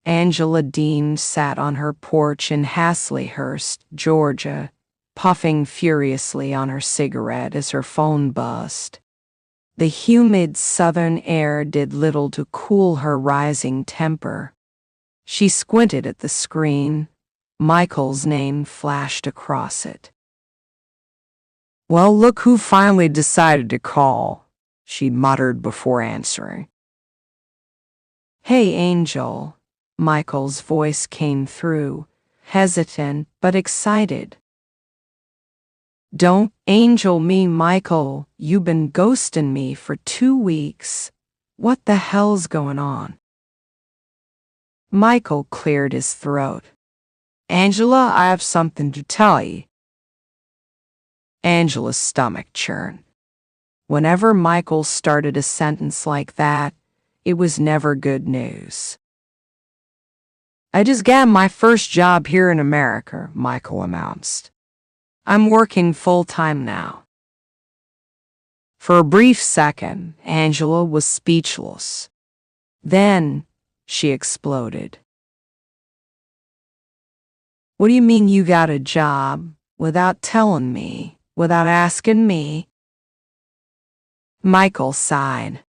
Angela Deem sat on her porch in Hazlehurst, Georgia, puffing furiously on her cigarette as her phone buzzed. The humid southern air did little to cool her rising temper. She squinted at the screen. Michael's name flashed across it. "Well, look who finally decided to call," she muttered before answering. "Hey, Angel," Michael's voice came through, hesitant but excited. "Don't angel me, Michael. You've been ghosting me for 2 weeks. What the hell's going on?" Michael cleared his throat. "Angela, I have something to tell you." Angela's stomach churned. Whenever Michael started a sentence like that, it was never good news. "I just got my first job here in America," Michael announced. "I'm working full-time now." For a brief second, Angela was speechless. Then she exploded. "What do you mean you got a job without telling me, without asking me?" Michael sighed.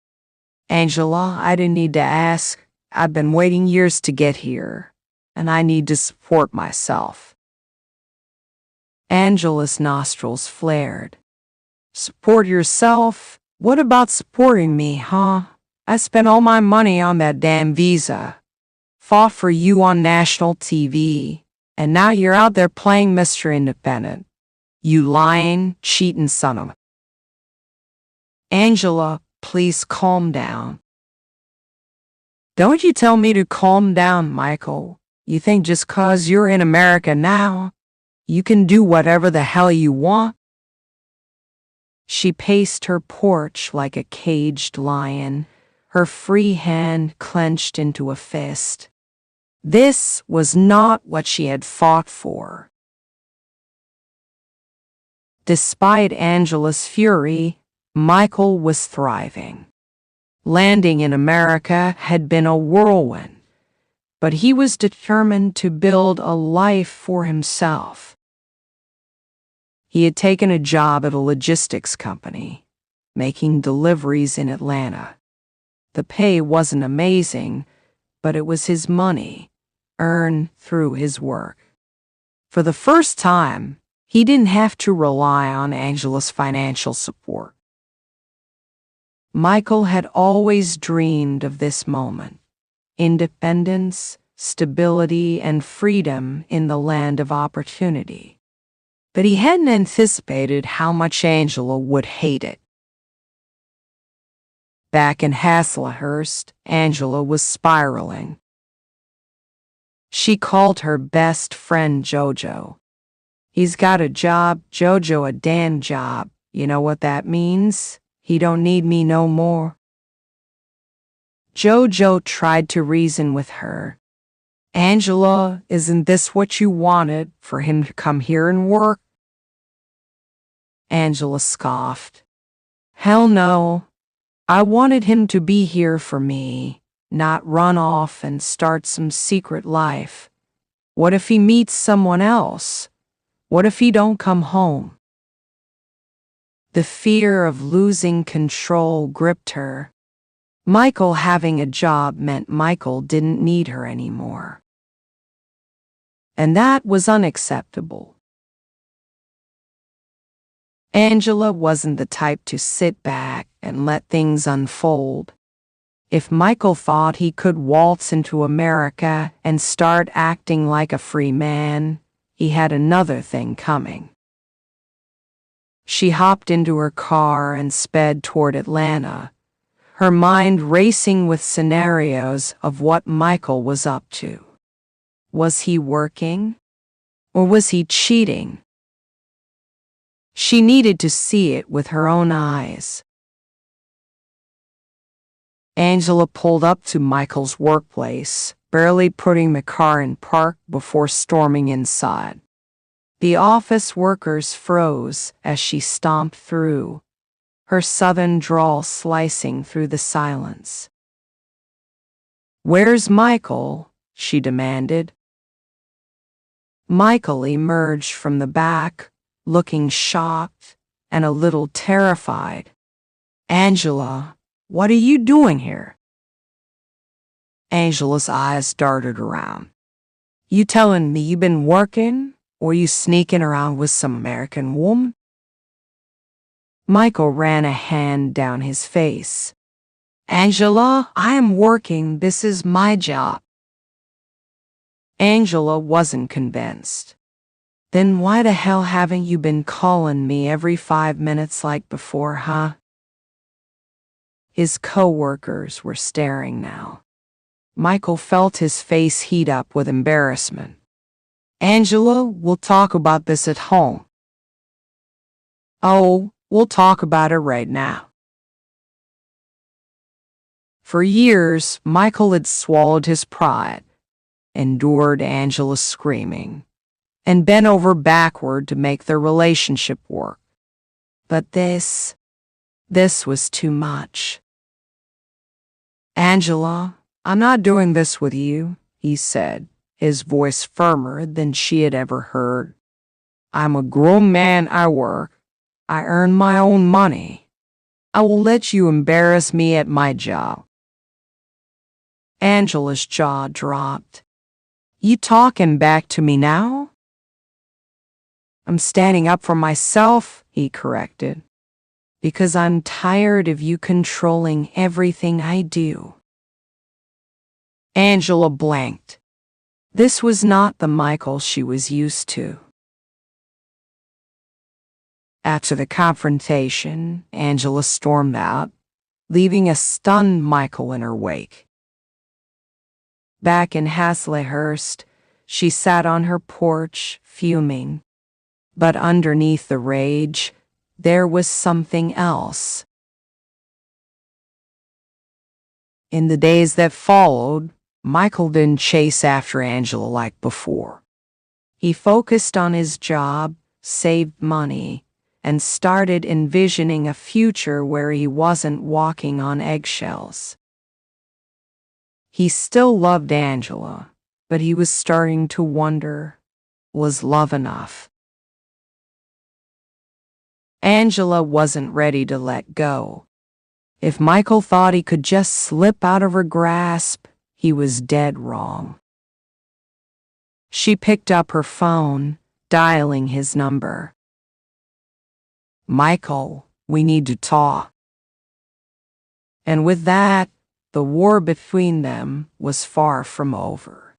"Angela, I didn't need to ask. I've been waiting years to get here, and I need to support myself." Angela's nostrils flared. "Support yourself? What about supporting me, huh? I spent all my money on that damn visa, fought for you on national TV, and now you're out there playing Mr. Independent. You lying, cheating son of a—" "Angela, please calm down." "Don't you tell me to calm down, Michael. You think just 'cause you're in America now, you can do whatever the hell you want?" She paced her porch like a caged lion, her free hand clenched into a fist. This was not what she had fought for. Despite Angela's fury, Michael was thriving. Landing in America had been a whirlwind, but he was determined to build a life for himself. He had taken a job at a logistics company, making deliveries in Atlanta. The pay wasn't amazing, but it was his money, earned through his work. For the first time, he didn't have to rely on Angela's financial support. Michael had always dreamed of this moment: independence, stability, and freedom in the land of opportunity. But he hadn't anticipated how much Angela would hate it. Back in Hazlehurst, Angela was spiraling. She called her best friend Jojo. "He's got a job, Jojo, a damn job. You know what that means? He don't need me no more." Jojo tried to reason with her. "Angela, isn't this what you wanted, for him to come here and work?" Angela scoffed. "Hell no. I wanted him to be here for me, not run off and start some secret life. What if he meets someone else? What if he don't come home?" The fear of losing control gripped her. Michael having a job meant Michael didn't need her anymore. And that was unacceptable. Angela wasn't the type to sit back and let things unfold. If Michael thought he could waltz into America and start acting like a free man, he had another thing coming. She hopped into her car and sped toward Atlanta, her mind racing with scenarios of what Michael was up to. Was he working? Or was he cheating? She needed to see it with her own eyes. Angela pulled up to Michael's workplace, barely putting the car in park before storming inside. The office workers froze as she stomped through, her southern drawl slicing through the silence. "Where's Michael?" she demanded. Michael emerged from the back, looking shocked and a little terrified. Angela, what are you doing here? Angela's eyes darted around. You telling me you been working, or you sneaking around with some American woman? Michael ran a hand down his face. Angela, I am working. This is my job. Angela wasn't convinced. Then why the hell haven't you been calling me every 5 minutes like before, huh? His co-workers were staring now. Michael felt his face heat up with embarrassment. Angela, we'll talk about this at home. Oh, we'll talk about it right now. For years, Michael had swallowed his pride, endured Angela's screaming, and bent over backward to make their relationship work. But this was too much. Angela, I'm not doing this with you, he said, his voice firmer than she had ever heard. I'm a grown man, I work. I earn my own money. I will let you embarrass me at my job. Angela's jaw dropped. You talking back to me now? I'm standing up for myself, he corrected, because I'm tired of you controlling everything I do. Angela blanked. This was not the Michael she was used to. After the confrontation, Angela stormed out, leaving a stunned Michael in her wake. Back in Hazlehurst, she sat on her porch, fuming. But underneath the rage, there was something else. In the days that followed, Michael didn't chase after Angela like before. He focused on his job, saved money, and started envisioning a future where he wasn't walking on eggshells. He still loved Angela, but he was starting to wonder, was love enough? Angela wasn't ready to let go. If Michael thought he could just slip out of her grasp, he was dead wrong. She picked up her phone, dialing his number. Michael, we need to talk. And with that, the war between them was far from over.